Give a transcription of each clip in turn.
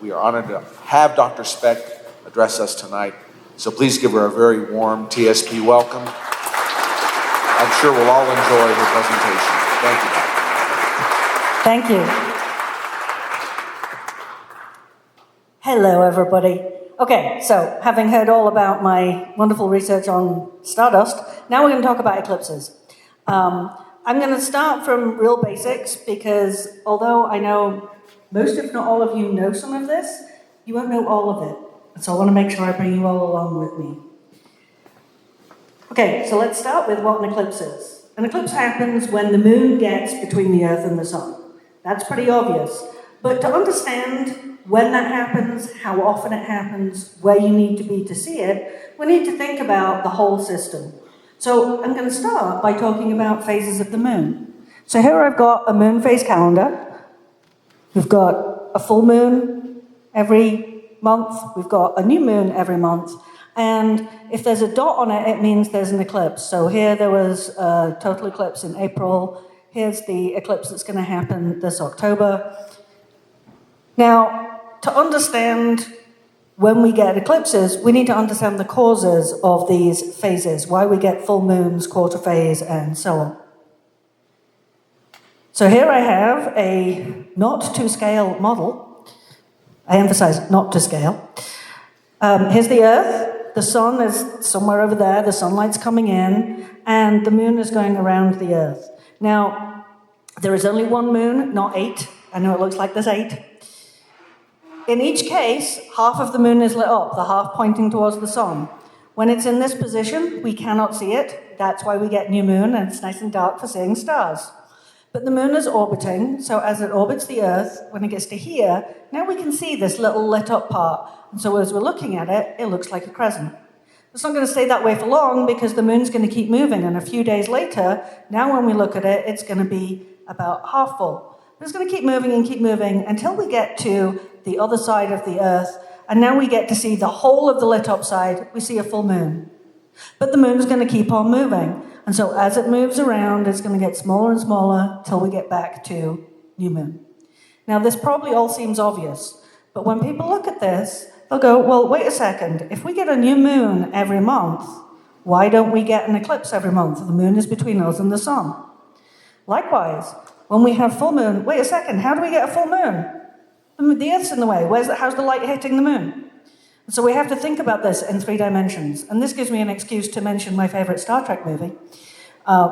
We are honored to have Dr. Speck address us tonight, so please give her a very warm TSP welcome. I'm sure we'll all enjoy her presentation. Thank you, Dr. Thank you. Hello, everybody. Okay, so having heard all about my wonderful research on stardust, now we're going to talk about eclipses. I'm going to start from real basics because although I know most, if not all of you know some of this, you won't know all of it. So I want to make sure I bring you all along with me. Okay, so let's start with what an eclipse is. An eclipse happens when the moon gets between the Earth and the sun. That's pretty obvious. But to understand when that happens, how often it happens, where you need to be to see it, we need to think about the whole system. So I'm going to start by talking about phases of the moon. So here I've got a moon phase calendar. We've got a full moon every month. We've got a new moon every month. And if there's a dot on it, it means there's an eclipse. So here there was a total eclipse in April. Here's the eclipse that's going to happen this October. Now, to understand when we get eclipses, we need to understand the causes of these phases, why we get full moons, quarter phase, and so on. So here I have a not to scale model. I emphasize not to scale. Here's the Earth. The sun is somewhere over there. The sunlight's coming in, and the moon is going around the Earth. Now, there is only one moon, not 8. I know it looks like there's 8. In each case, half of the moon is lit up, the half pointing towards the sun. When it's in this position, we cannot see it. That's why we get new moon, and it's nice and dark for seeing stars. But the moon is orbiting, so as it orbits the Earth, when it gets to here, now we can see this little lit up part. And so as we're looking at it, it looks like a crescent. It's not going to stay that way for long because the moon's going to keep moving, and a few days later, now when we look at it, it's going to be about half full. But it's going to keep moving until we get to the other side of the Earth, and now we get to see the whole of the lit up side. We see a full moon. But the moon's going to keep on moving. And so as it moves around, it's going to get smaller and smaller till we get back to new moon. Now, this probably all seems obvious, but when people look at this, they'll go, well, wait a second. If we get a new moon every month, why don't we get an eclipse every month? The moon is between us and the sun. Likewise, when we have full moon, wait a second, how do we get a full moon? The Earth's in the way. How's the light hitting the moon? So we have to think about this in 3 dimensions. And this gives me an excuse to mention my favorite Star Trek movie.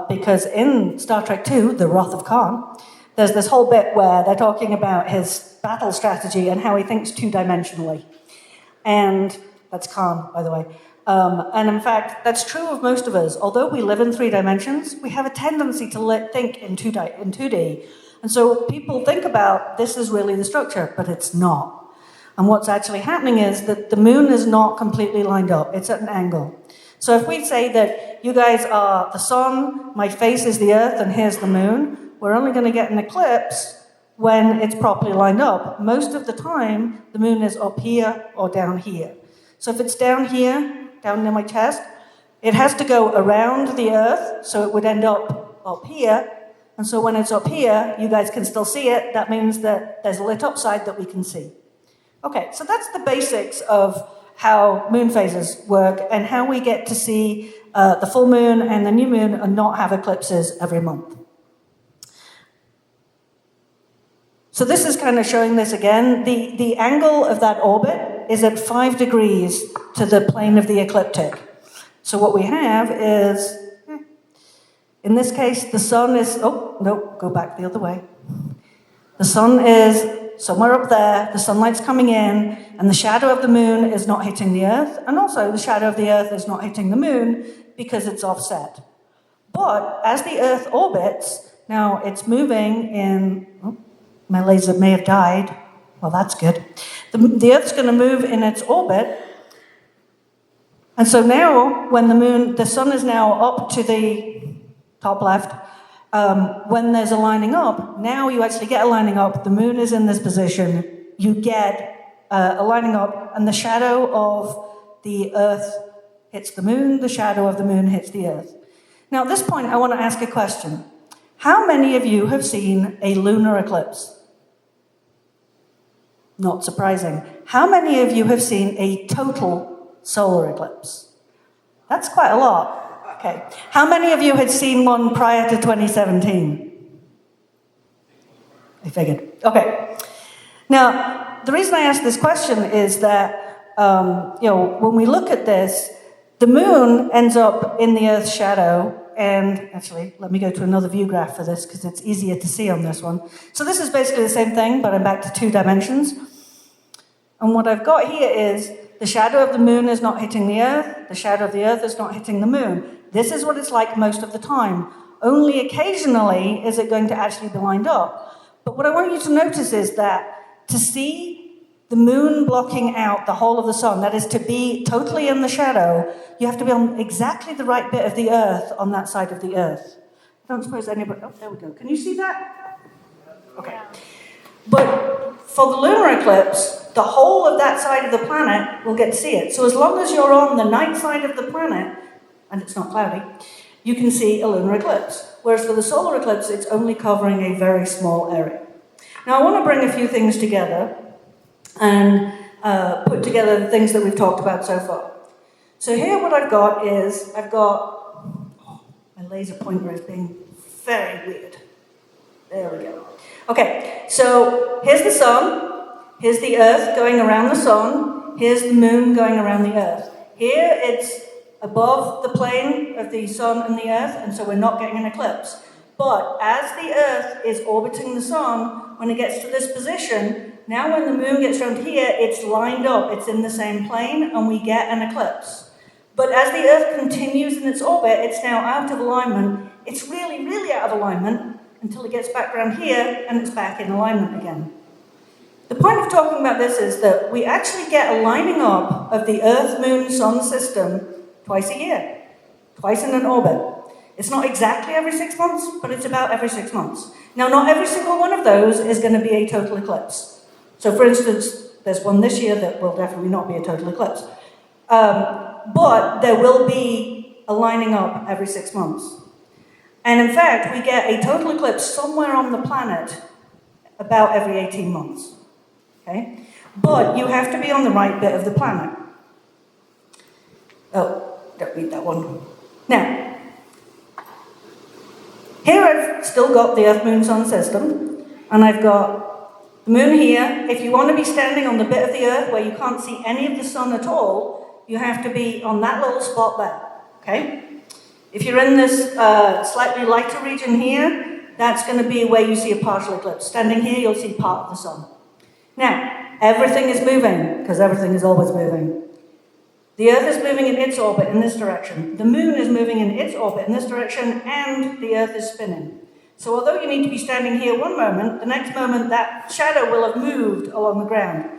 Because in Star Trek II, The Wrath of Khan, there's this whole bit where they're talking about his battle strategy and how he thinks 2-dimensionally. And that's Khan, by the way. And in fact, that's true of most of us. Although we live in 3 dimensions, we have a tendency to think in 2D. And so people think about this is really the structure, but it's not. And what's actually happening is that the moon is not completely lined up. It's at an angle. So if we say that you guys are the sun, my face is the Earth, and here's the moon, we're only going to get an eclipse when it's properly lined up. Most of the time, the moon is up here or down here. So if it's down here, down near my chest, it has to go around the Earth, so it would end up here. And so when it's up here, you guys can still see it. That means that there's a lit up side that we can see. Okay, so that's the basics of how moon phases work and how we get to see the full moon and the new moon and not have eclipses every month. So this is kind of showing this again. The angle of that orbit is at 5 degrees to the plane of the ecliptic. So what we have is, in this case, the sun is, go back the other way. The sun is somewhere up there, the sunlight's coming in, and the shadow of the moon is not hitting the Earth, and also the shadow of the Earth is not hitting the moon because it's offset. But as the Earth orbits, now it's moving in, my laser may have died, well that's good. The Earth's going to move in its orbit, and so now when the sun is now up to the top left, when there's a lining up, now you actually get a lining up, the moon is in this position, you get a lining up, and the shadow of the Earth hits the moon, the shadow of the moon hits the Earth. Now at this point, I want to ask a question. How many of you have seen a lunar eclipse? Not surprising. How many of you have seen a total solar eclipse? That's quite a lot. Okay. How many of you had seen one prior to 2017? I figured. Okay. Now, the reason I ask this question is that, when we look at this, the moon ends up in the Earth's shadow, and actually, let me go to another view graph for this because it's easier to see on this one. So this is basically the same thing, but I'm back to 2 dimensions. And what I've got here is the shadow of the moon is not hitting the Earth, the shadow of the Earth is not hitting the moon. This is what it's like most of the time. Only occasionally is it going to actually be lined up. But what I want you to notice is that to see the moon blocking out the whole of the sun, that is to be totally in the shadow, you have to be on exactly the right bit of the Earth on that side of the Earth. I don't suppose anybody... Oh, there we go. Can you see that? Okay. But for the lunar eclipse, the whole of that side of the planet will get to see it. So as long as you're on the night side of the planet, and it's not cloudy, you can see a lunar eclipse. Whereas for the solar eclipse, it's only covering a very small area. Now, I want to bring a few things together and put together the things that we've talked about so far. So here what I've got is, my laser pointer is being very weird. There we go. Okay, so here's the sun, here's the Earth going around the sun, here's the moon going around the Earth. Here it's above the plane of the sun and the Earth, and so we're not getting an eclipse. But as the Earth is orbiting the sun, when it gets to this position, now when the moon gets around here, it's lined up, it's in the same plane, and we get an eclipse. But as the Earth continues in its orbit, it's now out of alignment. It's really, really out of alignment until it gets back around here, and it's back in alignment again. The point of talking about this is that we actually get a lining up of the Earth, Moon, Sun system twice a year, twice in an orbit. It's not exactly every 6 months, but it's about every 6 months. Now, not every single one of those is going to be a total eclipse. So, for instance, there's one this year that will definitely not be a total eclipse. But there will be a lining up every 6 months. And in fact, we get a total eclipse somewhere on the planet about every 18 months. Okay? But you have to be on the right bit of the planet. Oh, don't read that one. Now, here I've still got the Earth, Moon, Sun system, and I've got the moon here. If you want to be standing on the bit of the Earth where you can't see any of the sun at all, you have to be on that little spot there, okay? If you're in this slightly lighter region here, that's going to be where you see a partial eclipse. Standing here, you'll see part of the sun. Now, everything is moving, because everything is always moving. The Earth is moving in its orbit in this direction. The moon is moving in its orbit in this direction, and the Earth is spinning. So although you need to be standing here one moment, the next moment that shadow will have moved along the ground.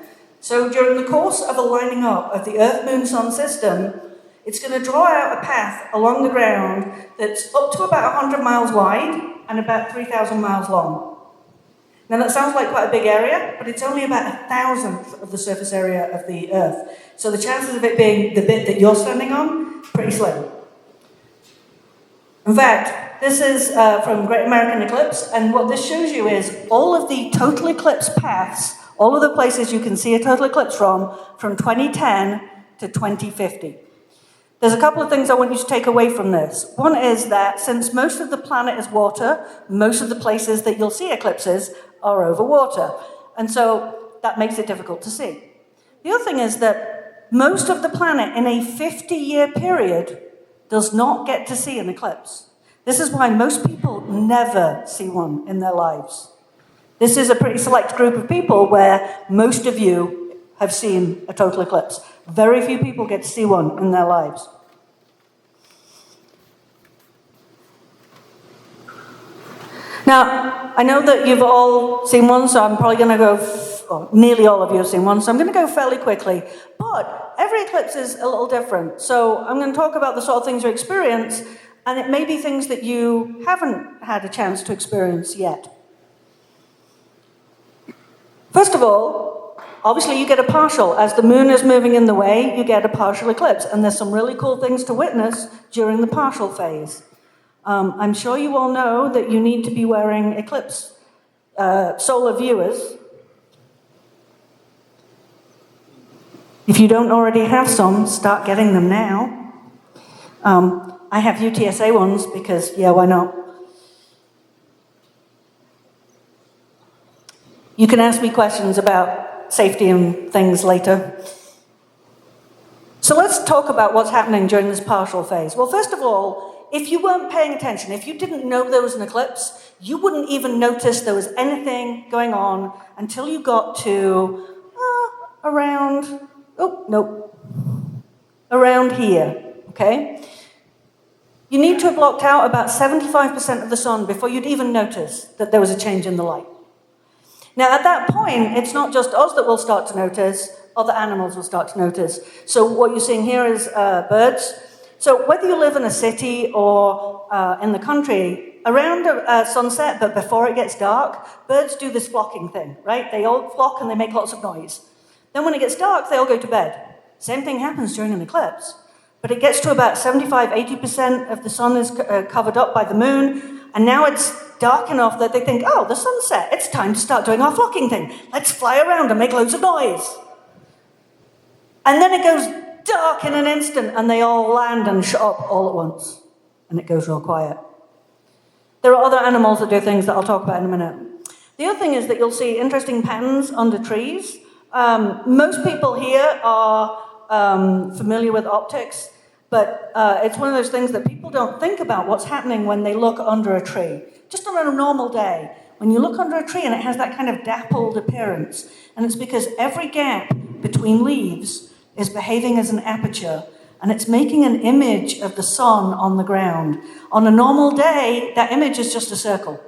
So during the course of a lining up of the Earth, Moon, Sun system, it's going to draw out a path along the ground that's up to about 100 miles wide and about 3,000 miles long. Now that sounds like quite a big area, but it's only about 1,000th of the surface area of the Earth. So the chances of it being the bit that you're standing on, pretty slim. In fact, this is from Great American Eclipse, and what this shows you is all of the total eclipse paths, all of the places you can see a total eclipse from 2010 to 2050. There's a couple of things I want you to take away from this. One is that since most of the planet is water, most of the places that you'll see eclipses are over water. And so that makes it difficult to see. The other thing is that most of the planet in a 50-year period does not get to see an eclipse. This is why most people never see one in their lives. This is a pretty select group of people where most of you have seen a total eclipse. Very few people get to see one in their lives. Now, I know that you've all seen one, so I'm probably going to go, nearly all of you have seen one, so I'm going to go fairly quickly. But every eclipse is a little different. So I'm going to talk about the sort of things you experience, and it may be things that you haven't had a chance to experience yet. First of all, obviously you get a partial. As the moon is moving in the way, you get a partial eclipse. And there's some really cool things to witness during the partial phase. I'm sure you all know that you need to be wearing Eclipse solar viewers. If you don't already have some, start getting them now. I have UTSA ones because, yeah, why not? You can ask me questions about safety and things later. So let's talk about what's happening during this partial phase. Well, first of all, if you weren't paying attention, if you didn't know there was an eclipse, you wouldn't even notice there was anything going on until you got to around here, okay? You need to have blocked out about 75% of the sun before you'd even notice that there was a change in the light. Now, at that point, it's not just us that will start to notice, other animals will start to notice. So what you're seeing here is birds. So whether you live in a city or in the country, around sunset, but before it gets dark, birds do this flocking thing, right? They all flock and they make lots of noise. Then when it gets dark, they all go to bed. Same thing happens during an eclipse. But it gets to about 75-80% of the sun is covered up by the moon, and now it's dark enough that they think, oh, the sun's set, it's time to start doing our flocking thing. Let's fly around and make loads of noise. And then it goes dark in an instant, and they all land and shut up all at once, and it goes real quiet. There are other animals that do things that I'll talk about in a minute. The other thing is that you'll see interesting patterns under trees. Most people here are familiar with optics, but it's one of those things that people don't think about what's happening when they look under a tree. Just on a normal day, when you look under a tree and it has that kind of dappled appearance, and it's because every gap between leaves is behaving as an aperture, and it's making an image of the sun on the ground. On a normal day, that image is just a circle.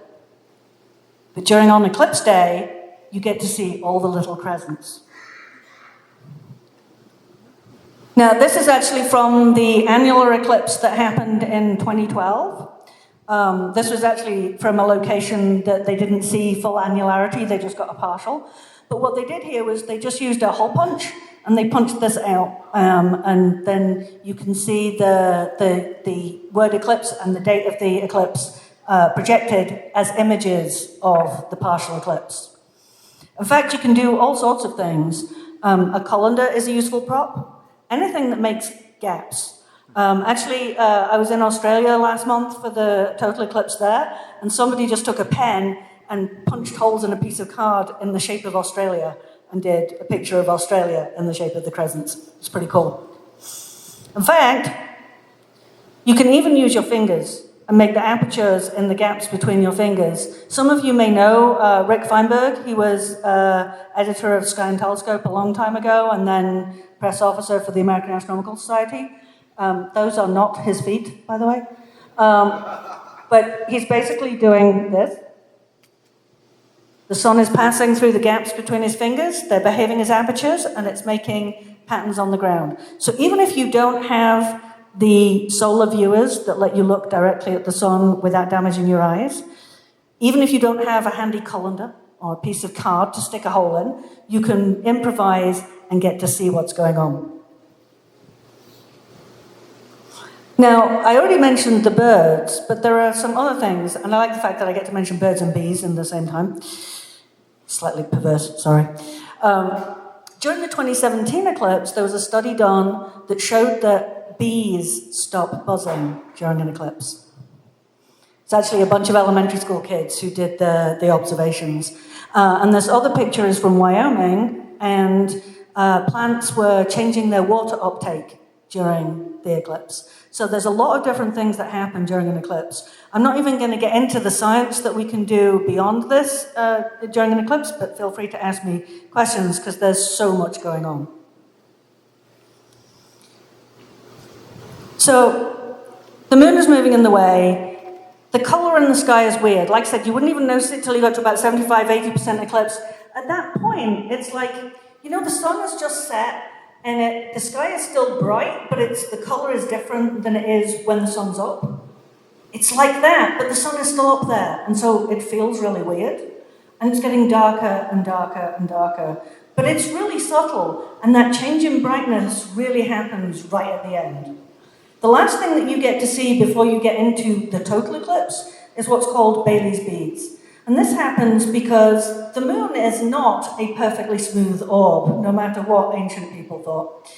But during an eclipse day, you get to see all the little crescents. Now, this is actually from the annular eclipse that happened in 2012. This was actually from a location that they didn't see full annularity, they just got a partial. But what they did here was they just used a hole punch, and they punched this out. And then you can see the word eclipse and the date of the eclipse projected as images of the partial eclipse. In fact, you can do all sorts of things. A colander is a useful prop. Anything that makes gaps. Actually, I was in Australia last month for the total eclipse there, and somebody just took a pen and punched holes in a piece of card in the shape of Australia and did a picture of Australia in the shape of the crescents. It's pretty cool. In fact, you can even use your fingers and make the apertures in the gaps between your fingers. Some of you may know Rick Feinberg. He was editor of Sky and Telescope a long time ago, and then press officer for the American Astronomical Society. Those are not his feet, by the way. But he's basically doing this. The sun is passing through the gaps between his fingers. They're behaving as apertures, and it's making patterns on the ground. So even if you don't have the solar viewers that let you look directly at the sun without damaging your eyes, even if you don't have a handy colander or a piece of card to stick a hole in, you can improvise and get to see what's going on. Now, I already mentioned the birds, but there are some other things, and I like the fact that I get to mention birds and bees in the same time. Slightly perverse, sorry. During the 2017 eclipse, there was a study done that showed that bees stop buzzing during an eclipse. It's actually a bunch of elementary school kids who did the observations. And this other picture is from Wyoming, and plants were changing their water uptake during the eclipse. So there's a lot of different things that happen during an eclipse. I'm not even going to get into the science that we can do beyond this during an eclipse, but feel free to ask me questions because there's so much going on. So the moon is moving in the way. The color in the sky is weird. Like I said, you wouldn't even notice it till you got to about 75-80% eclipse. At that point, it's like, you know, the sun has just set, and the sky is still bright, but the color is different than it is when the sun's up. It's like that, but the sun is still up there, and so it feels really weird. And it's getting darker and darker and darker. But it's really subtle, and that change in brightness really happens right at the end. The last thing that you get to see before you get into the total eclipse is what's called Baily's beads. And this happens because the moon is not a perfectly smooth orb, no matter what ancient people thought.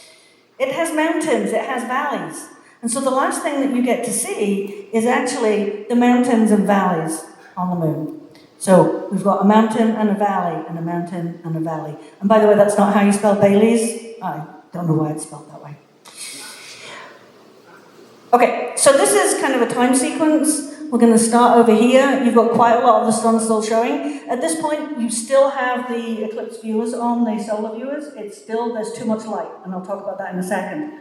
It has mountains, it has valleys. And so the last thing that you get to see is actually the mountains and valleys on the moon. So we've got a mountain and a valley, and a mountain and a valley. And by the way, that's not how you spell Baileys. I don't know why it's spelled that way. Okay, so this is kind of a time sequence. We're going to start over here. You've got quite a lot of the sun still showing. At this point, you still have the eclipse viewers on, the solar viewers. There's too much light, and I'll talk about that in a second.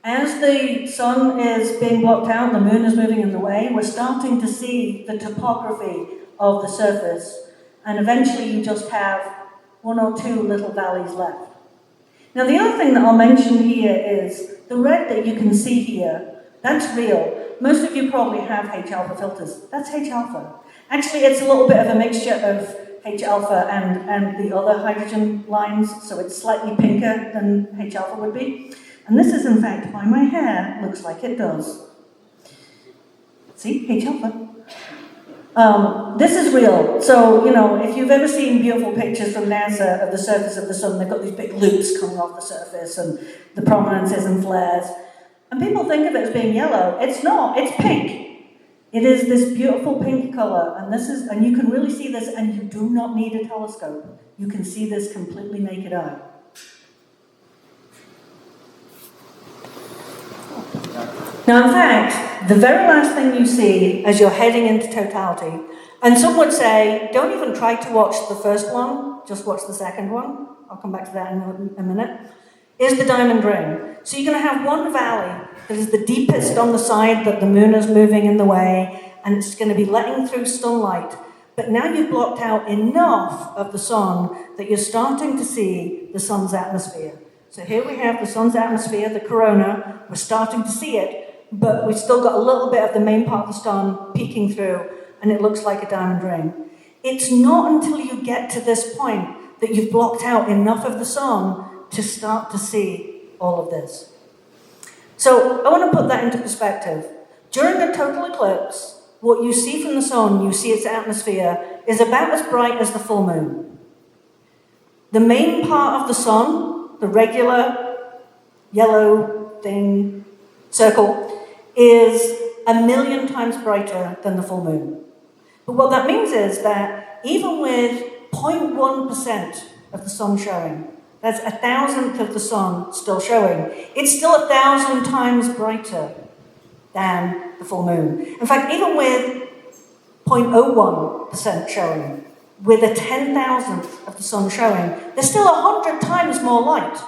As the sun is being blocked out, the moon is moving in the way, we're starting to see the topography of the surface, and eventually you just have one or two little valleys left. Now, the other thing that I'll mention here is the red that you can see here, that's real. Most of you probably have H-alpha filters. That's H-alpha. Actually, it's a little bit of a mixture of H-alpha and the other hydrogen lines, so it's slightly pinker than H-alpha would be. And this is, in fact, why my hair looks like it does. See? H-alpha. This is real. So, if you've ever seen beautiful pictures from NASA of the surface of the sun, they've got these big loops coming off the surface and the prominences and flares. And people think of it as being yellow. It's not, it's pink. It is this beautiful pink color, and you can really see this, and you do not need a telescope. You can see this completely naked eye. Now, in fact, the very last thing you see as you're heading into totality, and some would say, don't even try to watch the first one, just watch the second one. I'll come back to that in a minute. Is the diamond ring. So you're going to have one valley that is the deepest on the side that the moon is moving in the way, and it's going to be letting through sunlight. But now you've blocked out enough of the sun that you're starting to see the sun's atmosphere. So here we have the sun's atmosphere, the corona. We're starting to see it, but we've still got a little bit of the main part of the sun peeking through, and it looks like a diamond ring. It's not until you get to this point that you've blocked out enough of the sun to start to see all of this. So I want to put that into perspective. During a total eclipse, what you see from the sun, you see its atmosphere, is about as bright as the full moon. The main part of the sun, the regular yellow thing, circle, is 1,000,000 times brighter than the full moon. But what that means is that even with 0.1% of the sun showing, that's 1,000th of the sun still showing, it's still 1,000 times brighter than the full moon. In fact, even with 0.01% showing, with a 10,000th of the sun showing, there's still 100 times more light.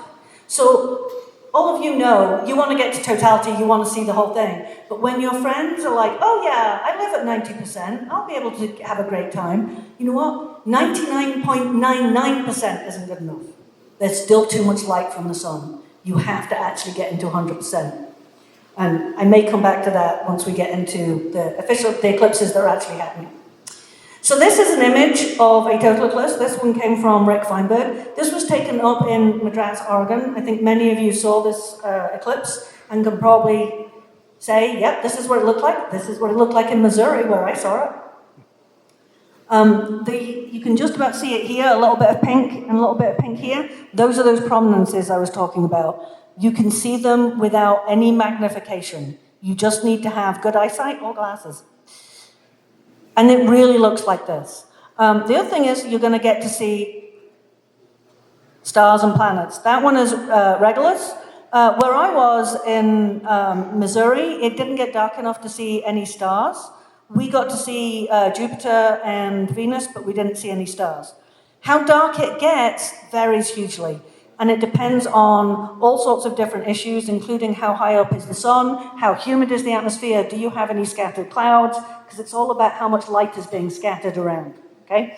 So all of you know, you want to get to totality, you want to see the whole thing. But when your friends are like, oh yeah, I live at 90%, I'll be able to have a great time. You know what? 99.99% isn't good enough. There's still too much light from the sun. You have to actually get into 100%. And I may come back to that once we get into the eclipses that are actually happening. So this is an image of a total eclipse. This one came from Rick Feinberg. This was taken up in Madras, Oregon. I think many of you saw this eclipse and can probably say, yep, this is what it looked like. This is what it looked like in Missouri, where I saw it. You can just about see it here, a little bit of pink and a little bit of pink here. Those are those prominences I was talking about. You can see them without any magnification. You just need to have good eyesight or glasses. And it really looks like this. The other thing is you're going to get to see stars and planets. That one is Regulus. Where I was in Missouri, it didn't get dark enough to see any stars. We got to see Jupiter and Venus, but we didn't see any stars. How dark it gets varies hugely, and it depends on all sorts of different issues, including how high up is the sun, how humid is the atmosphere, do you have any scattered clouds, because it's all about how much light is being scattered around, okay?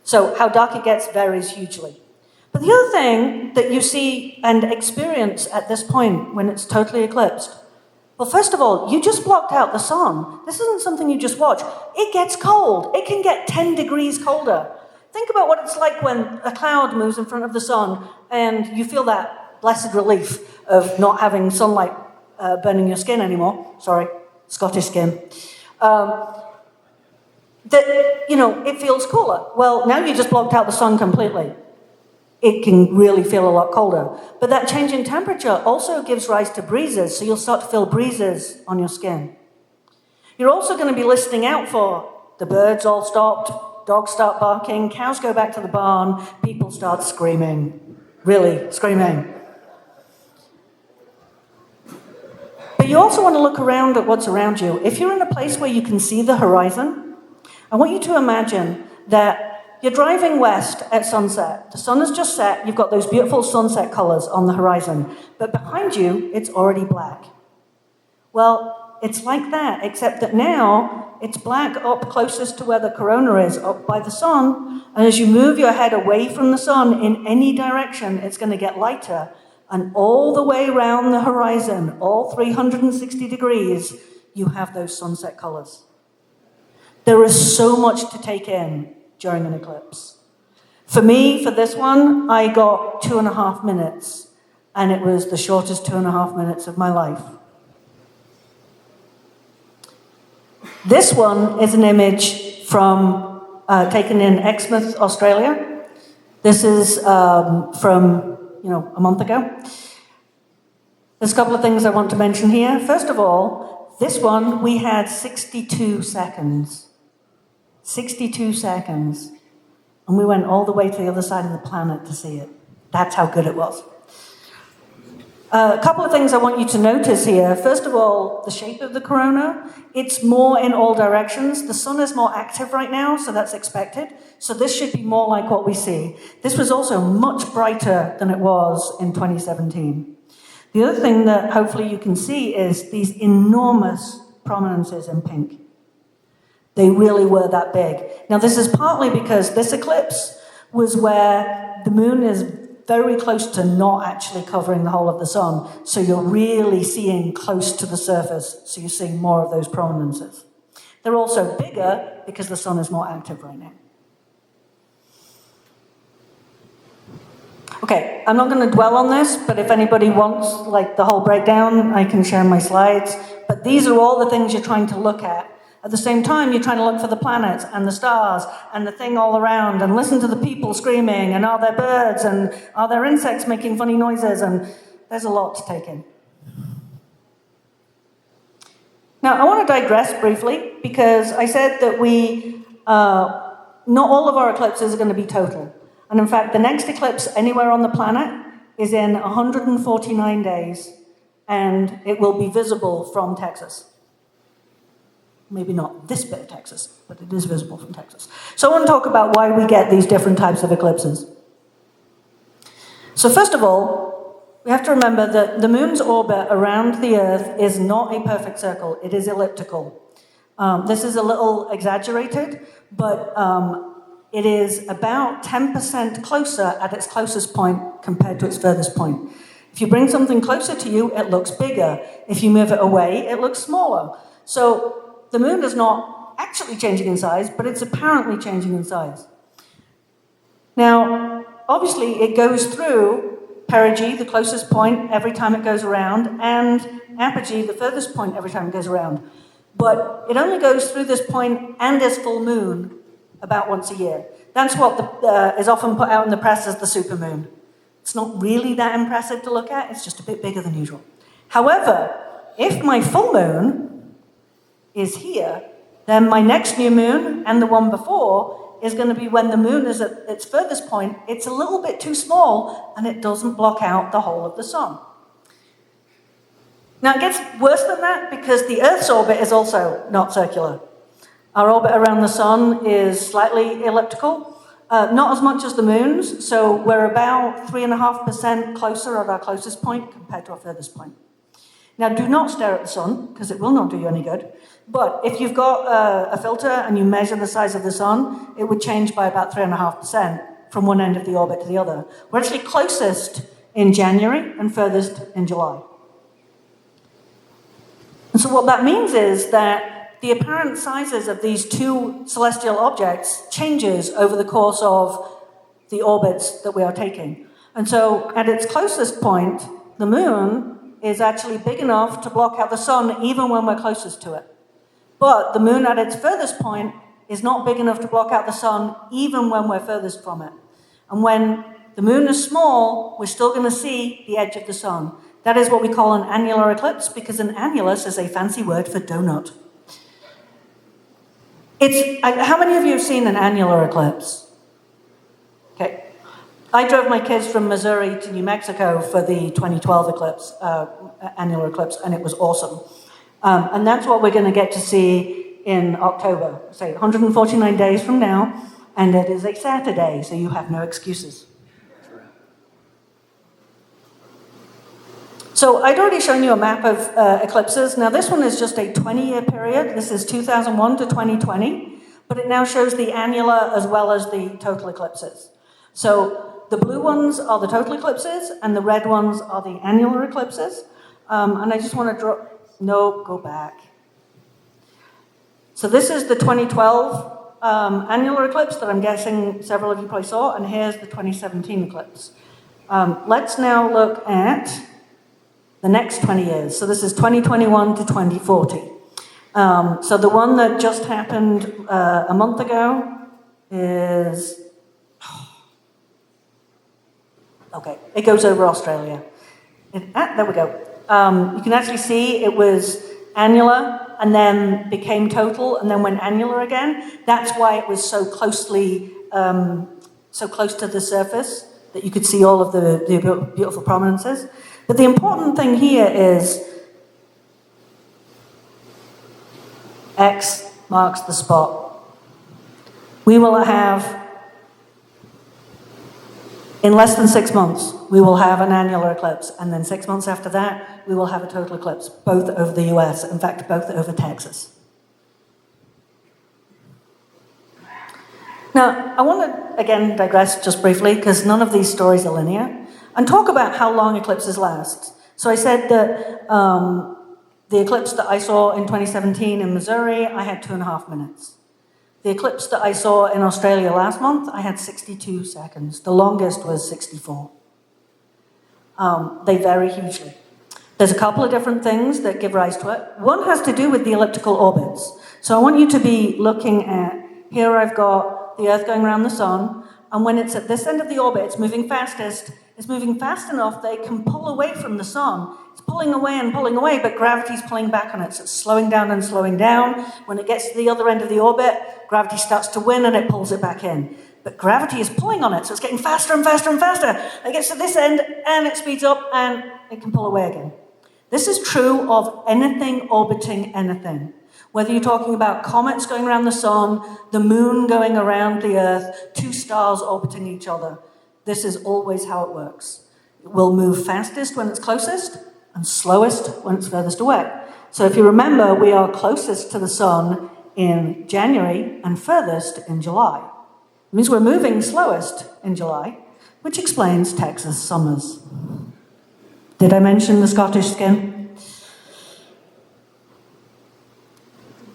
So how dark it gets varies hugely. But the other thing that you see and experience at this point when it's totally eclipsed, well, first of all, you just blocked out the sun. This isn't something you just watch. It gets cold. It can get 10 degrees colder. Think about what it's like when a cloud moves in front of the sun and you feel that blessed relief of not having sunlight burning your skin anymore. Sorry, Scottish skin. that, it feels cooler. Well, now you just blocked out the sun completely. It can really feel a lot colder. But that change in temperature also gives rise to breezes, so you'll start to feel breezes on your skin. You're also going to be listening out for the birds all stopped, dogs start barking, cows go back to the barn, people start screaming, really screaming. But you also want to look around at what's around you. If you're in a place where you can see the horizon, I want you to imagine that you're driving west at sunset. The sun has just set. You've got those beautiful sunset colors on the horizon. But behind you, it's already black. Well, it's like that, except that now it's black up closest to where the corona is, up by the sun. And as you move your head away from the sun in any direction, it's going to get lighter. And all the way around the horizon, all 360 degrees, you have those sunset colors. There is so much to take in during an eclipse. For me, for this one, I got 2.5 minutes, and it was the shortest 2.5 minutes of my life. This one is an image from taken in Exmouth, Australia. This is from a month ago. There's a couple of things I want to mention here. First of all, this one we had 62 seconds. 62 seconds. And we went all the way to the other side of the planet to see it. That's how good it was. A couple of things I want you to notice here. First of all, the shape of the corona. It's more in all directions. The sun is more active right now, so that's expected. So this should be more like what we see. This was also much brighter than it was in 2017. The other thing that hopefully you can see is these enormous prominences in pink. They really were that big. Now, this is partly because this eclipse was where the moon is very close to not actually covering the whole of the sun, so you're really seeing close to the surface, so you're seeing more of those prominences. They're also bigger because the sun is more active right now. Okay, I'm not going to dwell on this, but if anybody wants the whole breakdown, I can share my slides. But these are all the things you're trying to look at. At the same time, you're trying to look for the planets and the stars and the thing all around and listen to the people screaming, and are there birds and are there insects making funny noises, and there's a lot to take in. Now, I want to digress briefly because I said that not all of our eclipses are going to be total. And in fact, the next eclipse anywhere on the planet is in 149 days, and it will be visible from Texas. Maybe not this bit of Texas, but it is visible from Texas. So I want to talk about why we get these different types of eclipses. So first of all, we have to remember that the moon's orbit around the Earth is not a perfect circle. It is elliptical. This is a little exaggerated, but it is about 10% closer at its closest point compared to its furthest point. If you bring something closer to you, it looks bigger. If you move it away, it looks smaller. So the moon is not actually changing in size, but it's apparently changing in size. Now, obviously, it goes through perigee, the closest point, every time it goes around, and apogee, the furthest point, every time it goes around. But it only goes through this point and its full moon about once a year. That's what is often put out in the press as the supermoon. It's not really that impressive to look at, it's just a bit bigger than usual. However, if my full moon is here, then my next new moon and the one before is going to be when the moon is at its furthest point. It's a little bit too small, and it doesn't block out the whole of the sun. Now, it gets worse than that because the Earth's orbit is also not circular. Our orbit around the sun is slightly elliptical, not as much as the moon's, so we're about 3.5% closer at our closest point compared to our furthest point. Now, do not stare at the sun, because it will not do you any good. But if you've got a filter and you measure the size of the sun, it would change by about 3.5% from one end of the orbit to the other. We're actually closest in January and furthest in July. And so what that means is that the apparent sizes of these two celestial objects changes over the course of the orbits that we are taking. And so at its closest point, the moon is actually big enough to block out the sun even when we're closest to it. But the moon at its furthest point is not big enough to block out the sun, even when we're furthest from it. And when the moon is small, we're still going to see the edge of the sun. That is what we call an annular eclipse, because an annulus is a fancy word for donut. How many of you have seen an annular eclipse? Okay. I drove my kids from Missouri to New Mexico for the 2012 eclipse, annular eclipse, and it was awesome. And that's what we're going to get to see in October, say 149 days from now, and it is a Saturday, so you have no excuses. So I'd already shown you a map of eclipses. Now this one is just a 20-year period. This is 2001 to 2020, but it now shows the annular as well as the total eclipses. So the blue ones are the total eclipses, and the red ones are the annular eclipses. And I just want to go back. So this is the 2012 annular eclipse that I'm guessing several of you probably saw, and here's the 2017 eclipse. Let's now look at the next 20 years. So this is 2021 to 2040. So the one that just happened a month ago is... Okay, it goes over Australia. There we go. You can actually see it was annular and then became total and then went annular again. That's why it was so close to the surface that you could see all of the beautiful prominences. But the important thing here is X marks the spot. We will have, in less than 6 months, we will have an annular eclipse, and then 6 months after that, we will have a total eclipse, both over the US, in fact, both over Texas. Now, I want to, again, digress just briefly, because none of these stories are linear, and talk about how long eclipses last. So I said that the eclipse that I saw in 2017 in Missouri, I had 2.5 minutes. The eclipse that I saw in Australia last month, I had 62 seconds. The longest was 64. They vary hugely. There's a couple of different things that give rise to it. One has to do with the elliptical orbits. So I want you to be looking at, here I've got the Earth going around the sun, and when it's at this end of the orbit, it's moving fastest. It's moving fast enough that it can pull away from the sun. It's pulling away, but gravity's pulling back on it, so it's slowing down and slowing down. When it gets to the other end of the orbit, gravity starts to win and it pulls it back in. But gravity is pulling on it, so it's getting faster and faster and faster. It gets to this end and it speeds up and it can pull away again. This is true of anything orbiting anything. Whether you're talking about comets going around the sun, the moon going around the Earth, two stars orbiting each other. This is always how it works. It will move fastest when it's closest and slowest when it's furthest away. So if you remember, we are closest to the sun in January and furthest in July. It means we're moving slowest in July, which explains Texas summers. Did I mention the Scottish skin?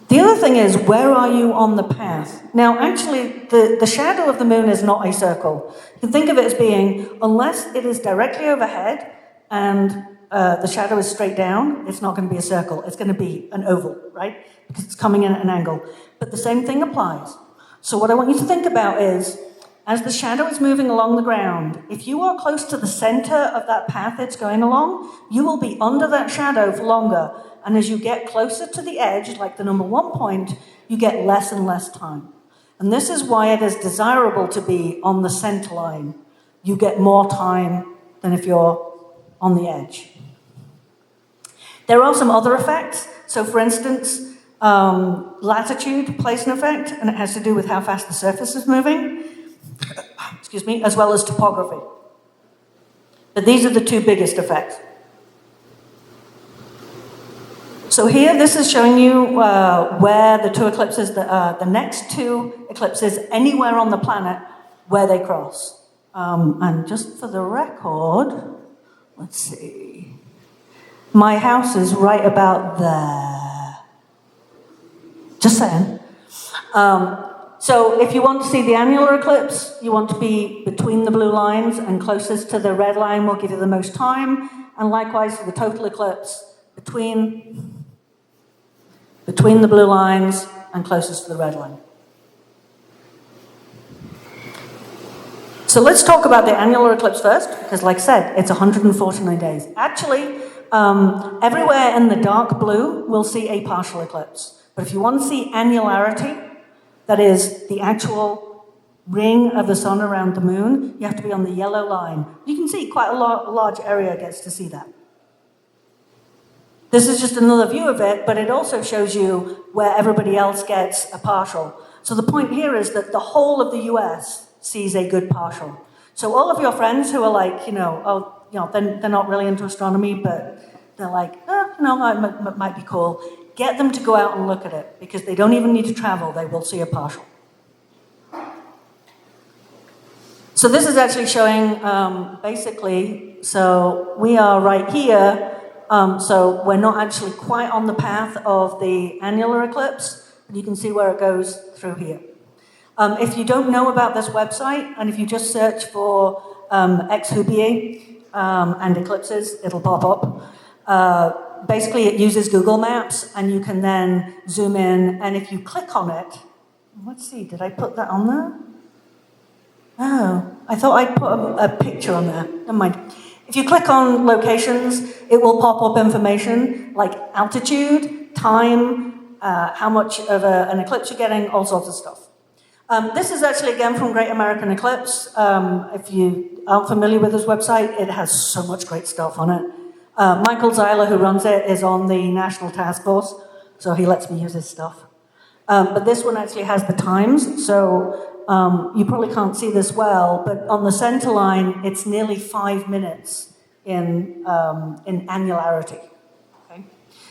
The other thing is, where are you on the path? Now, actually, the shadow of the moon is not a circle. You can think of it as being, unless it is directly overhead and the shadow is straight down, it's not going to be a circle. It's going to be an oval, right? Because it's coming in at an angle. But the same thing applies. So what I want you to think about is, as the shadow is moving along the ground, if you are close to the center of that path it's going along, you will be under that shadow for longer. And as you get closer to the edge, like the number 1 point, you get less and less time. And this is why it is desirable to be on the center line. You get more time than if you're on the edge. There are some other effects. So for instance, latitude plays an effect, and it has to do with how fast the surface is moving, as well as topography. But these are the two biggest effects. So here, this is showing you where the two eclipses, the next two eclipses anywhere on the planet, where they cross. And just for the record, let's see. My house is right about there. Just saying. So if you want to see the annular eclipse, you want to be between the blue lines, and closest to the red line will give you the most time. And likewise for the total eclipse, between the blue lines and closest to the red line. So let's talk about the annular eclipse first, because like I said, it's 149 days. Actually, everywhere in the dark blue, we'll see a partial eclipse. But if you want to see annularity, that is the actual ring of the sun around the moon, you have to be on the yellow line. You can see quite a large area gets to see that. This is just another view of it, but it also shows you where everybody else gets a partial. So the point here is that the whole of the US sees a good partial. So all of your friends who are like, they're not really into astronomy, but they're like, it might be cool. Get them to go out and look at it, because they don't even need to travel, they will see a partial. So this is actually showing, basically, so we are right here, so we're not actually quite on the path of the annular eclipse, but you can see where it goes through here. If you don't know about this website, and if you just search for Exhubie and eclipses, it'll pop up. Basically, it uses Google Maps, and you can then zoom in, and if you click on it, let's see, did I put that on there? Oh, I thought I'd put a picture on there. Never mind. If you click on locations, it will pop up information like altitude, time, how much of an eclipse you're getting, all sorts of stuff. This is actually, again, from Great American Eclipse. If you aren't familiar with this website, it has so much great stuff on it. Michael Zeiler, who runs it, is on the National Task Force, so he lets me use his stuff. But this one actually has the times, so you probably can't see this well, but on the center line, it's nearly 5 minutes in annularity. Okay?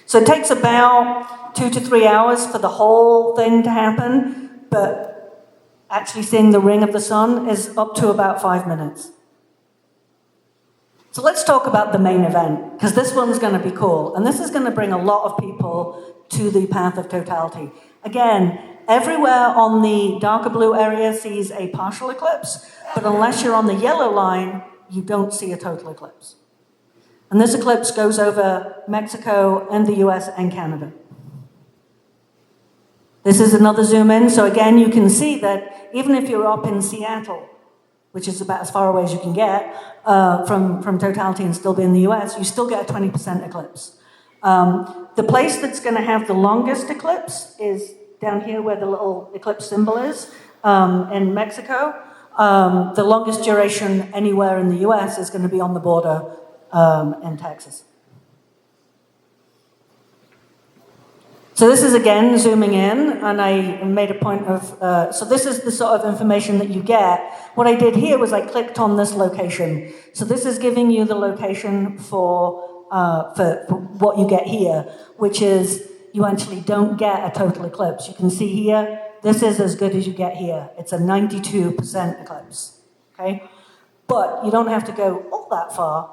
So it takes about 2 to 3 hours for the whole thing to happen, but actually seeing the ring of the sun is up to about 5 minutes. So let's talk about the main event, because this one's going to be cool, and this is going to bring a lot of people to the path of totality. Again, everywhere on the darker blue area sees a partial eclipse, but unless you're on the yellow line, you don't see a total eclipse. And this eclipse goes over Mexico and the US and Canada. This is another zoom in, so again, you can see that even if you're up in Seattle, which is about as far away as you can get from totality and still be in the US, you still get a 20% eclipse. The place that's going to have the longest eclipse is down here where the little eclipse symbol is, in Mexico. The longest duration anywhere in the US is going to be on the border in Texas. So this is, again, zooming in, and I made a point of, so this is the sort of information that you get. What I did here was I clicked on this location. So this is giving you the location for what you get here, which is you actually don't get a total eclipse. You can see here, this is as good as you get here. It's a 92% eclipse, okay? But you don't have to go all that far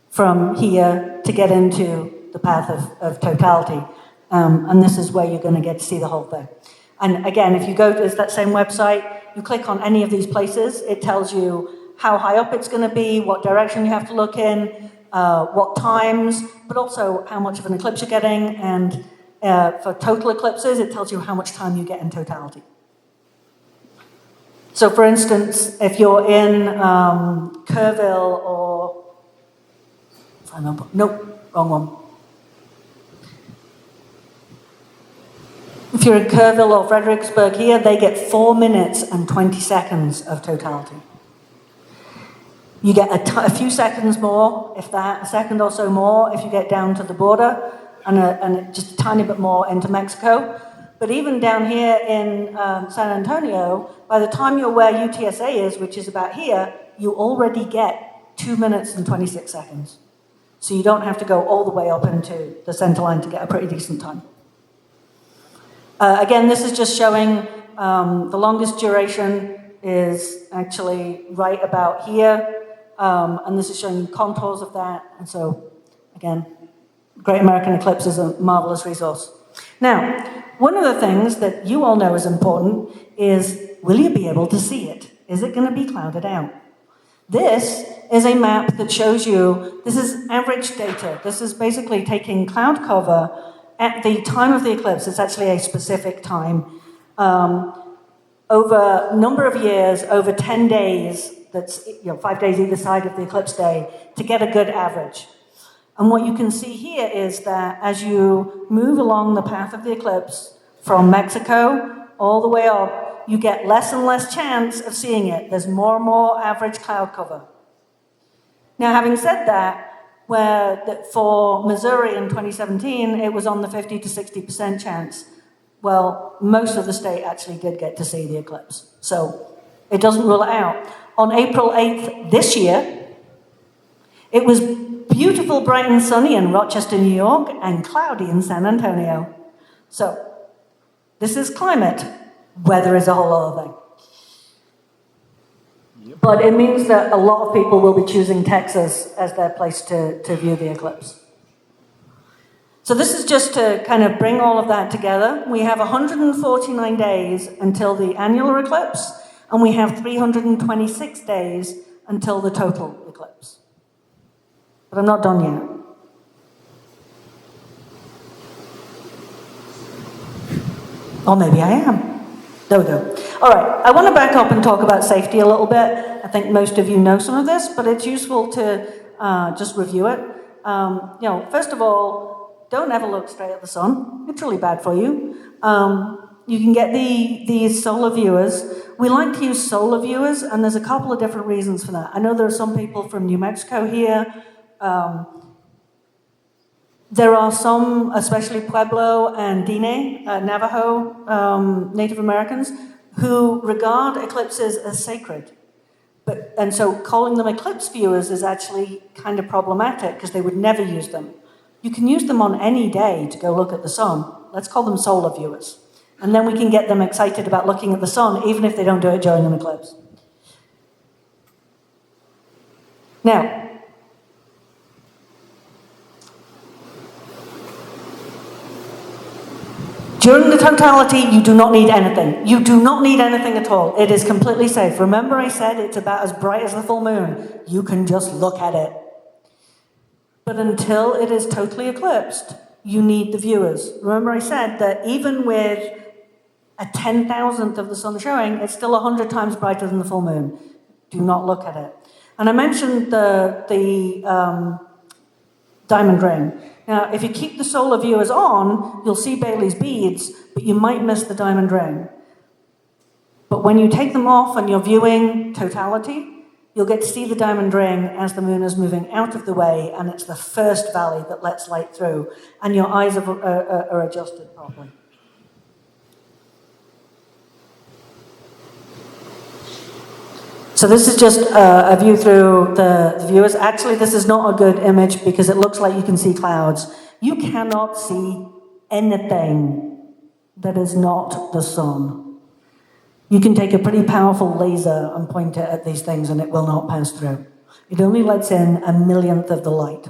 from here to get into the path of totality. And this is where you're going to get to see the whole thing. And again, if you go to that same website, you click on any of these places, it tells you how high up it's going to be, what direction you have to look in, what times, but also how much of an eclipse you're getting. And for total eclipses, it tells you how much time you get in totality. So for instance, if you're in Kerrville or, nope, wrong one. If you're in Kerrville or Fredericksburg here, they get 4 minutes and 20 seconds of totality. You get a few seconds more, if that, a second or so more, if you get down to the border, and just a tiny bit more into Mexico. But even down here in San Antonio, by the time you're where UTSA is, which is about here, you already get 2 minutes and 26 seconds. So you don't have to go all the way up into the center line to get a pretty decent time. Again, this is just showing the longest duration is actually right about here, and this is showing you contours of that. And so, again, Great American Eclipse is a marvelous resource. Now, one of the things that you all know is important is, will you be able to see it? Is it going to be clouded out? This is a map that shows you, this is average data. This is basically taking cloud cover at the time of the eclipse. It's actually a specific time. Over a number of years, over 10 days, that's 5 days either side of the eclipse day to get a good average. And what you can see here is that as you move along the path of the eclipse from Mexico all the way up, you get less and less chance of seeing it. There's more and more average cloud cover. Now, having said that, for Missouri in 2017, it was on the 50 to 60% chance. Well, most of the state actually did get to see the eclipse. So it doesn't rule it out. On April 8th this year, it was beautiful, bright and sunny in Rochester, New York, and cloudy in San Antonio. So this is climate. Weather is a whole other thing. But it means that a lot of people will be choosing Texas as their place to view the eclipse. So this is just to kind of bring all of that together. We have 149 days until the annular eclipse, and we have 326 days until the total eclipse. But I'm not done yet. Or maybe I am. There we go. All right, I want to back up and talk about safety a little bit. I think most of you know some of this, but it's useful to just review it. First of all, don't ever look straight at the sun. It's really bad for you. You can get these solar viewers. We like to use solar viewers, and there's a couple of different reasons for that. I know there are some people from New Mexico here. There are some, especially Pueblo and Diné, Navajo Native Americans, who regard eclipses as sacred. And so calling them eclipse viewers is actually kind of problematic because they would never use them. You can use them on any day to go look at the sun. Let's call them solar viewers. And then we can get them excited about looking at the sun, even if they don't do it during an eclipse. Now, during the totality, you do not need anything. You do not need anything at all. It is completely safe. Remember I said it's about as bright as the full moon. You can just look at it. But until it is totally eclipsed, you need the viewers. Remember I said that even with a 10,000th of the sun showing, it's still 100 times brighter than the full moon. Do not look at it. And I mentioned the diamond ring. Now, if you keep the solar viewers on, you'll see Bailey's beads, but you might miss the diamond ring. But when you take them off and you're viewing totality, you'll get to see the diamond ring as the moon is moving out of the way, and it's the first valley that lets light through, and your eyes are adjusted properly. So this is just a view through the viewers. Actually, this is not a good image because it looks like you can see clouds. You cannot see anything that is not the sun. You can take a pretty powerful laser and point it at these things and it will not pass through. It only lets in 1/1,000,000th of the light.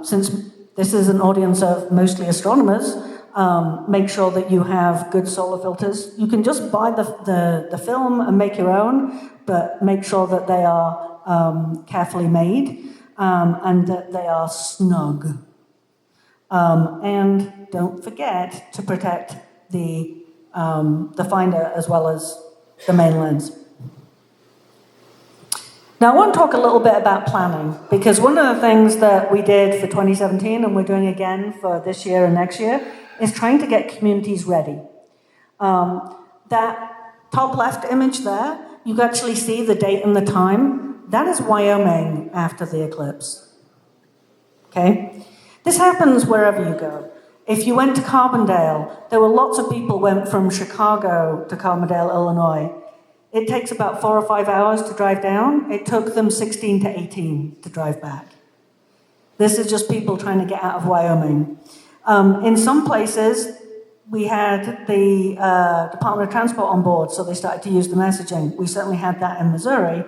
Since this is an audience of mostly astronomers, make sure that you have good solar filters. You can just buy the film and make your own, but make sure that they are carefully made and that they are snug. And don't forget to protect the finder as well as the main lens. Now, I want to talk a little bit about planning, because one of the things that we did for 2017 and we're doing again for this year and next year is trying to get communities ready. That top left image there, you can actually see the date and the time. That is Wyoming after the eclipse. Okay? This happens wherever you go. If you went to Carbondale, there were lots of people went from Chicago to Carbondale, Illinois. It takes about 4 or 5 hours to drive down. It took them 16 to 18 to drive back. This is just people trying to get out of Wyoming. In some places, we had the Department of Transport on board, so they started to use the messaging. We certainly had that in Missouri.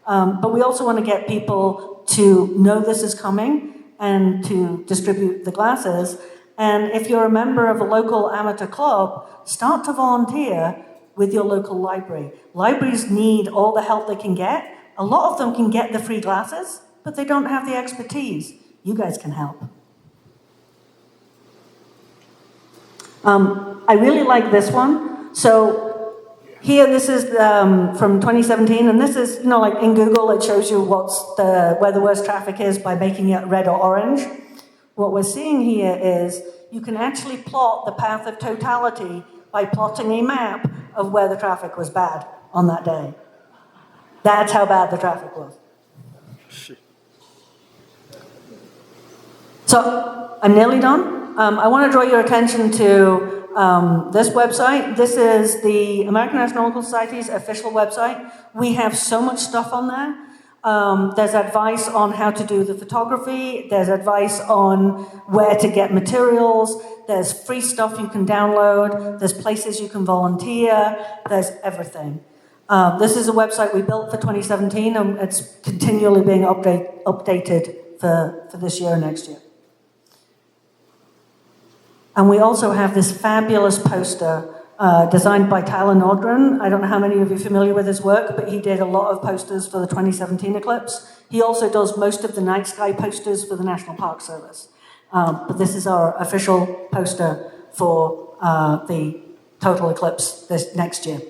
But we also want to get people to know this is coming and to distribute the glasses. And if you're a member of a local amateur club, start to volunteer with your local library. Libraries need all the help they can get. A lot of them can get the free glasses, but they don't have the expertise. You guys can help. I really like this one. So Here, this is from 2017, and this is, like in Google, it shows you where the worst traffic is by making it red or orange. What we're seeing here is you can actually plot the path of totality by plotting a map of where the traffic was bad on that day. That's how bad the traffic was. So I'm nearly done. I want to draw your attention to this website. This is the American Astronomical Society's official website. We have so much stuff on there. There's advice on how to do the photography. There's advice on where to get materials. There's free stuff you can download. There's places you can volunteer. There's everything. This is a website we built for 2017, and it's continually being updated for this year and next year. And we also have this fabulous poster designed by Tyler Nordgren. I don't know how many of you are familiar with his work, but he did a lot of posters for the 2017 eclipse. He also does most of the night sky posters for the National Park Service. But this is our official poster for the total eclipse this next year.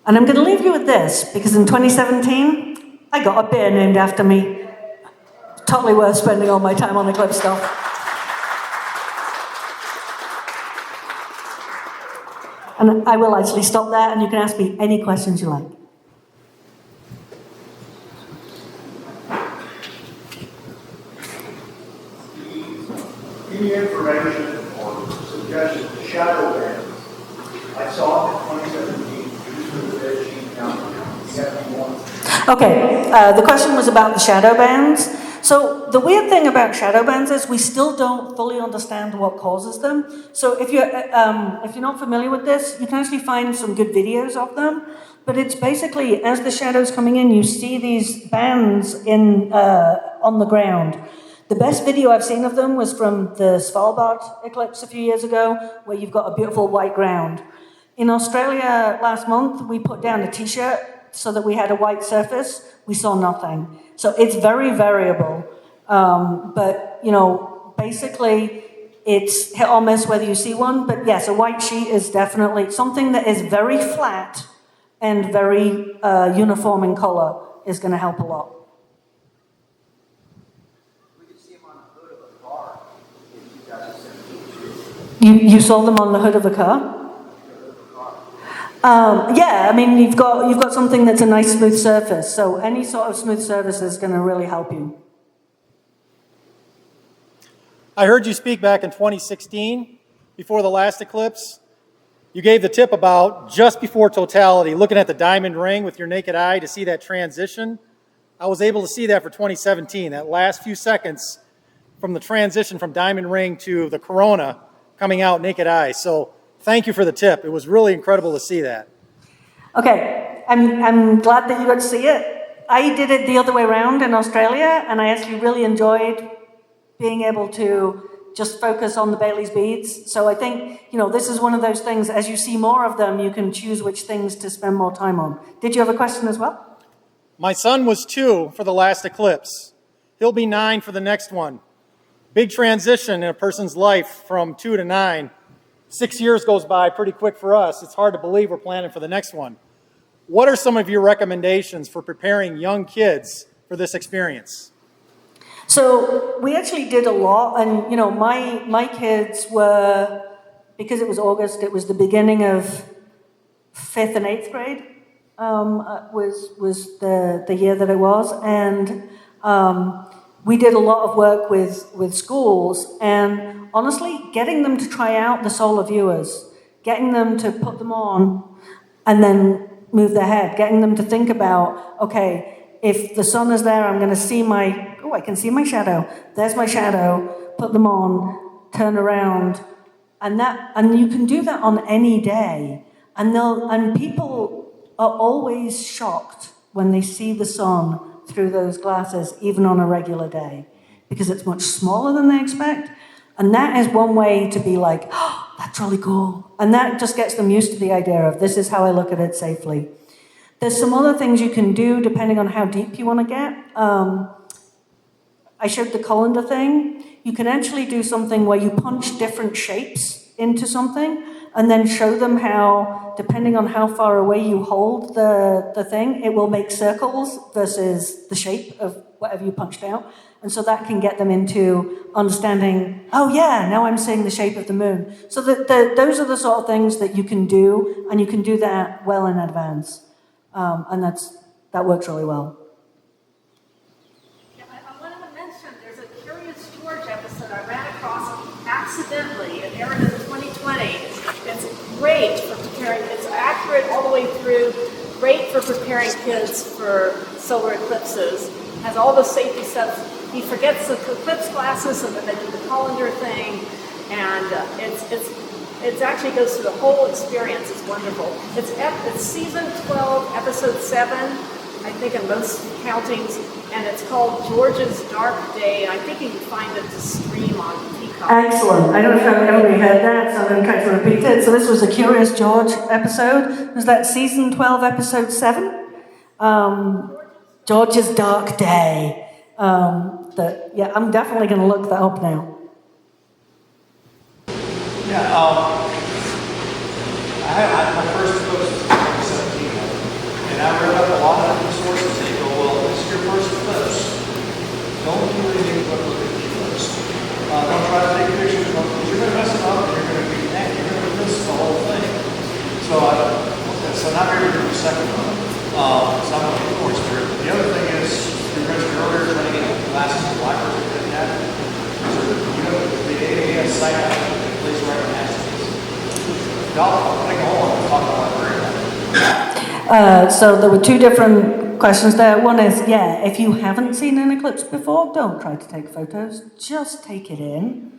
And I'm going to leave you with this, because in 2017, I got a beer named after me. Totally worth spending all my time on eclipse stuff. And I will actually stop there, and you can ask me any questions you like. Any information or suggestions, shadow bands? I saw it in 2017, used for the dead sheet now. Okay, the question was about the shadow bands. So the weird thing about shadow bands is we still don't fully understand what causes them. So if you're not familiar with this, you can actually find some good videos of them. But it's basically, as the shadow's coming in, you see these bands on the ground. The best video I've seen of them was from the Svalbard eclipse a few years ago, where you've got a beautiful white ground. In Australia last month, we put down a t-shirt so that we had a white surface. We saw nothing. So it's very variable. But, basically it's hit or miss whether you see one. But yes, a white sheet is definitely something that is very flat and very uniform in color is going to help a lot. We could see them on the hood of a car in 2017. You saw them on the hood of a car? Yeah, I mean, you've got something that's a nice smooth surface, so any sort of smooth surface is going to really help you. I heard you speak back in 2016, before the last eclipse. You gave the tip about just before totality, looking at the diamond ring with your naked eye to see that transition. I was able to see that for 2017, that last few seconds from the transition from diamond ring to the corona coming out naked eye. So thank you for the tip. It was really incredible to see that. Okay, I'm glad that you got to see it. I did it the other way around in Australia, and I actually really enjoyed being able to just focus on the Bailey's beads. So I think, this is one of those things, as you see more of them, you can choose which things to spend more time on. Did you have a question as well? My son was 2 for the last eclipse. He'll be 9 for the next one. Big transition in a person's life from 2 to 9. 6 years goes by pretty quick for us. It's hard to believe we're planning for the next one. What are some of your recommendations for preparing young kids for this experience? So we actually did a lot, and my kids were, because it was August, it was the beginning of 5th and 8th grade, was the year that it was, and we did a lot of work with schools, and honestly, getting them to try out the solar viewers, getting them to put them on and then move their head, getting them to think about, okay, if the sun is there, I'm going to see I can see my shadow. There's my shadow. Put them on, turn around, and you can do that on any day. And people are always shocked when they see the sun through those glasses, even on a regular day, because it's much smaller than they expect. And that is one way to be like, oh, that's really cool. And that just gets them used to the idea of, this is how I look at it safely. There's some other things you can do depending on how deep you want to get. I showed the colander thing. You can actually do something where you punch different shapes into something, and then show them how, depending on how far away you hold the thing, it will make circles versus the shape of whatever you punched out. And so that can get them into understanding, oh yeah, now I'm seeing the shape of the moon. So those are the sort of things that you can do, and you can do that well in advance. And that works really well. Yeah, I wanted to mention, there's a Curious George episode I ran across accidentally. It aired in 2020. It's great for preparing, it's accurate all the way through, great for preparing kids for solar eclipses. Has all the safety stuff. He forgets the eclipse glasses, and then they do the colander thing, and it actually goes through the whole experience. It's wonderful. It's season 12, episode 7, I think in most countings, and it's called George's Dark Day. I think you can find it to stream on Peacock. Excellent. I don't know if everybody heard that, so I'm going to try to repeat it. So this was a Curious George episode. Was that season 12, episode 7? George's Dark Day. Yeah, I'm definitely going to look that up now. Yeah, my first book was 2017, and I read up a lot of different sources. They go, well, this is your first eclipse. Don't do anything but look at the eclipse. Don't try to take pictures, because you're going to mess it up, and you're going to miss the whole thing. So not very good for the second one. So I'm looking forward to it. The other thing is, you mentioned earlier, trying to get glasses in the library that they have. So, the AAS site actually plays right on that. I'll take a hold on and talk about library. So there were two different questions there. One is, yeah, if you haven't seen an eclipse before, don't try to take photos. Just take it in.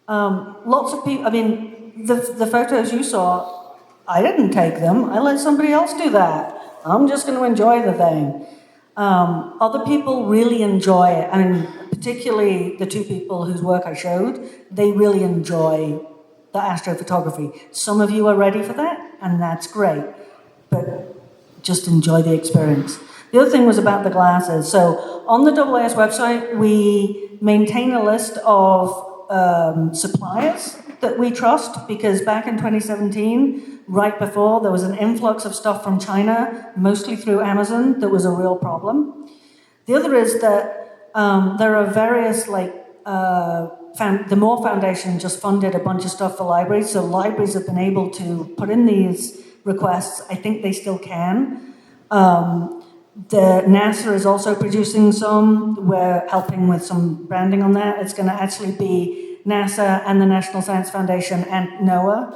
Lots of people, I mean, the photos you saw, I didn't take them. I let somebody else do that. I'm just going to enjoy the thing. Other people really enjoy it. I mean, particularly the two people whose work I showed, they really enjoy the astrophotography. Some of you are ready for that, and that's great. But just enjoy the experience. The other thing was about the glasses. So on the AAS website, we maintain a list of suppliers that we trust, because back in 2017, right before, there was an influx of stuff from China, mostly through Amazon, that was a real problem. The other is that there are various, the Moore Foundation just funded a bunch of stuff for libraries, so libraries have been able to put in these requests. I think they still can. The NASA is also producing some. We're helping with some branding on that. It's going to actually be NASA and the National Science Foundation and NOAA.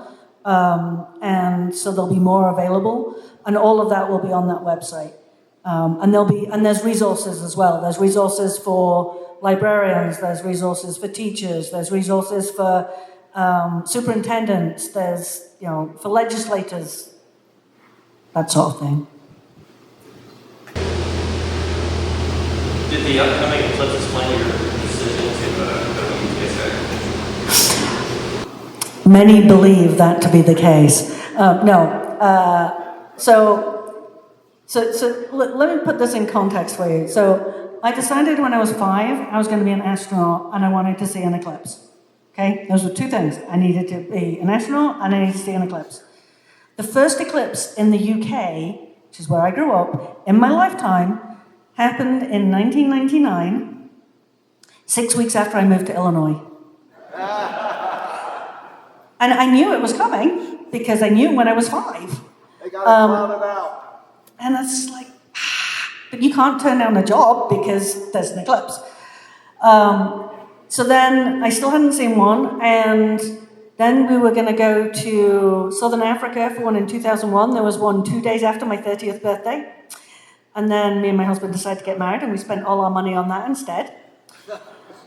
And so there'll be more available, and all of that will be on that website. And there's resources as well. There's resources for librarians, there's resources for teachers, there's resources for superintendents, there's, for legislators, that sort of thing. Did the upcoming eclipse explain your decision to go to UTSA? Many believe that to be the case. So let me put this in context for you. So I decided when I was 5, I was going to be an astronaut, and I wanted to see an eclipse. Okay, those were two things. I needed to be an astronaut, and I needed to see an eclipse. The first eclipse in the UK, which is where I grew up, in my lifetime, happened in 1999, 6 weeks after I moved to Illinois. And I knew it was coming, because I knew when I was 5. They got it plotted out. And it's like, but you can't turn down a job because there's an eclipse. So then I still hadn't seen one, and then we were going to go to Southern Africa for one in 2001. There was one 2 days after my 30th birthday. And then me and my husband decided to get married, and we spent all our money on that instead.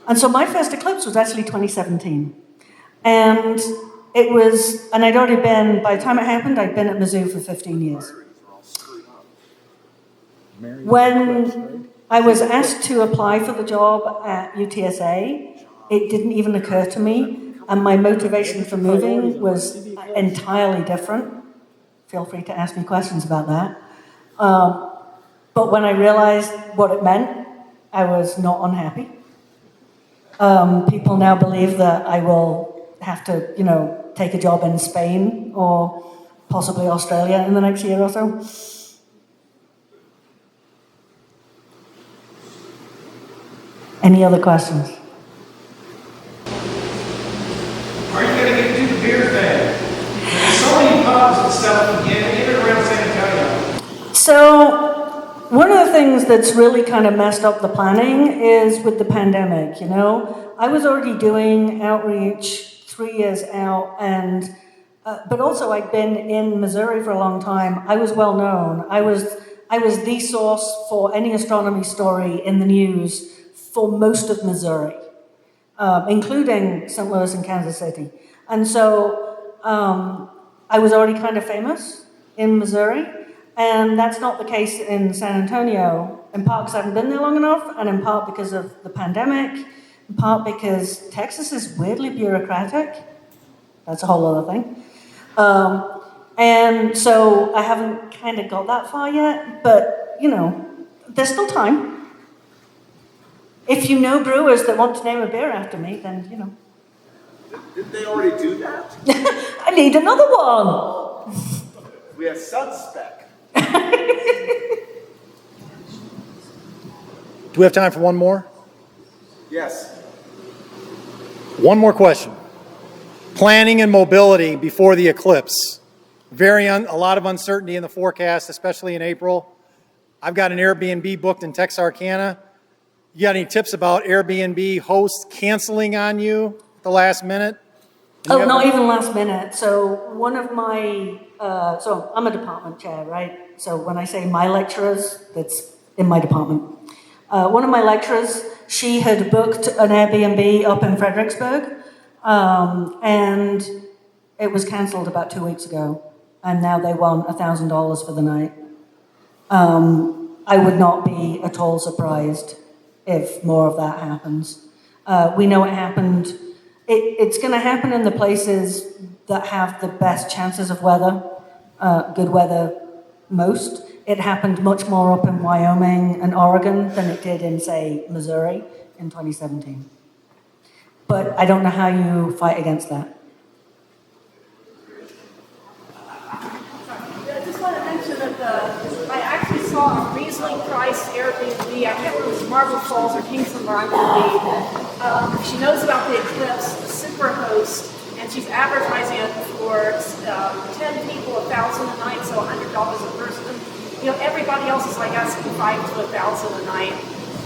And so my first eclipse was actually 2017. And I'd already been, by the time it happened, I'd been at Mizzou for 15 years. When I was asked to apply for the job at UTSA, it didn't even occur to me, and my motivation for moving was entirely different. Feel free to ask me questions about that. But when I realized what it meant, I was not unhappy. People now believe that I will have to, take a job in Spain or possibly Australia in the next year or so. Any other questions? Are you going to get to do the beer thing? There's so many pubs and stuff again, even around San Antonio. So, one of the things that's really kind of messed up the planning is with the pandemic, you know. I was already doing outreach 3 years out, and but also I'd been in Missouri for a long time. I was well known. I was the source for any astronomy story in the news for most of Missouri, including St. Louis and Kansas City. And so I was already kind of famous in Missouri, and that's not the case in San Antonio, in part because I haven't been there long enough, and in part because of the pandemic, in part because Texas is weirdly bureaucratic. That's a whole other thing. And so I haven't kind of got that far yet, but, you know, there's still time. If you know brewers that want to name a beer after me, then, you know. Didn't they already do that? I need another one. We have Speck. Do we have time for one more? Yes. One more question. Planning and mobility before the eclipse. A lot of uncertainty in the forecast, especially in April. I've got an Airbnb booked in Texarkana. You got any tips about Airbnb hosts canceling on you at the last minute? Oh, not even last minute. So one of my, so I'm a department chair, right? So when I say my lecturers, that's in my department. One of my lecturers, she had booked an Airbnb up in Fredericksburg, and it was cancelled about 2 weeks ago, and now they want $1,000 for the night. I would not be at all surprised if more of that happens. We know it happened. It's going to happen in the places that have the best chances of weather, good weather most. It happened much more up in Wyoming and Oregon than it did in, say, Missouri in 2017. But I don't know how you fight against that. I just want to mention that I actually saw a reasonably priced Airbnb. I can't remember if it was Marble Falls or Kingston where I'm going to be. She knows about the Eclipse, Superhost, and she's advertising it for 10 people, $1,000 a night, so $100 a person. You know, everybody else is like asking $5,000 to $1,000 a night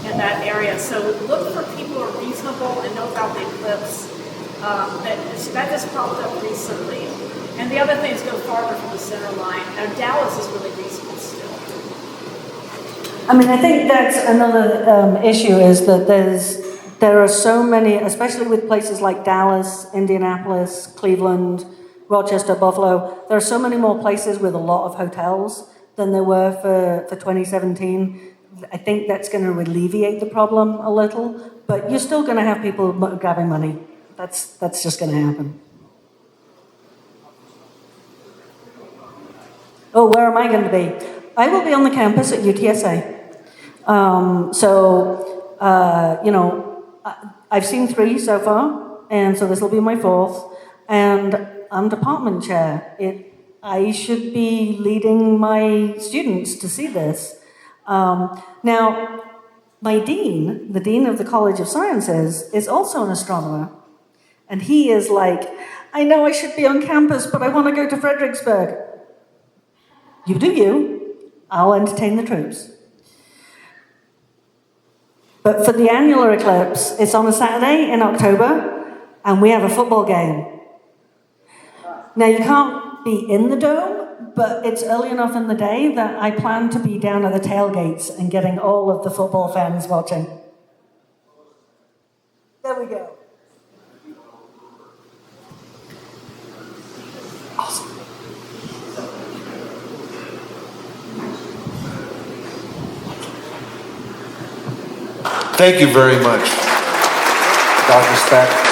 in that area. So look for people who are reasonable and know about the Eclipse. That just popped up recently. And the other thing is go farther from the center line. And Dallas is really reasonable still. I mean, I think that's another issue is that there are so many, especially with places like Dallas, Indianapolis, Cleveland, Rochester, Buffalo, there are so many more places with a lot of hotels than there were for 2017. I think that's going to alleviate the problem a little, but you're still going to have people grabbing money. That's just going to happen. Oh, where am I going to be? I will be on the campus at UTSA. You know, I've seen 3 so far, and so this will be my 4th, and I'm department chair. I should be leading my students to see this. Now, my dean, the dean of the College of Sciences, is also an astronomer, and he is like, I know I should be on campus, but I want to go to Fredericksburg. You do you. I'll entertain the troops. But for the annular eclipse, it's on a Saturday in October, and we have a football game. Now, you can't be in the dome, but it's early enough in the day that I plan to be down at the tailgates and getting all of the football fans watching. There we go. Awesome. Thank you very much, Dr. Speck.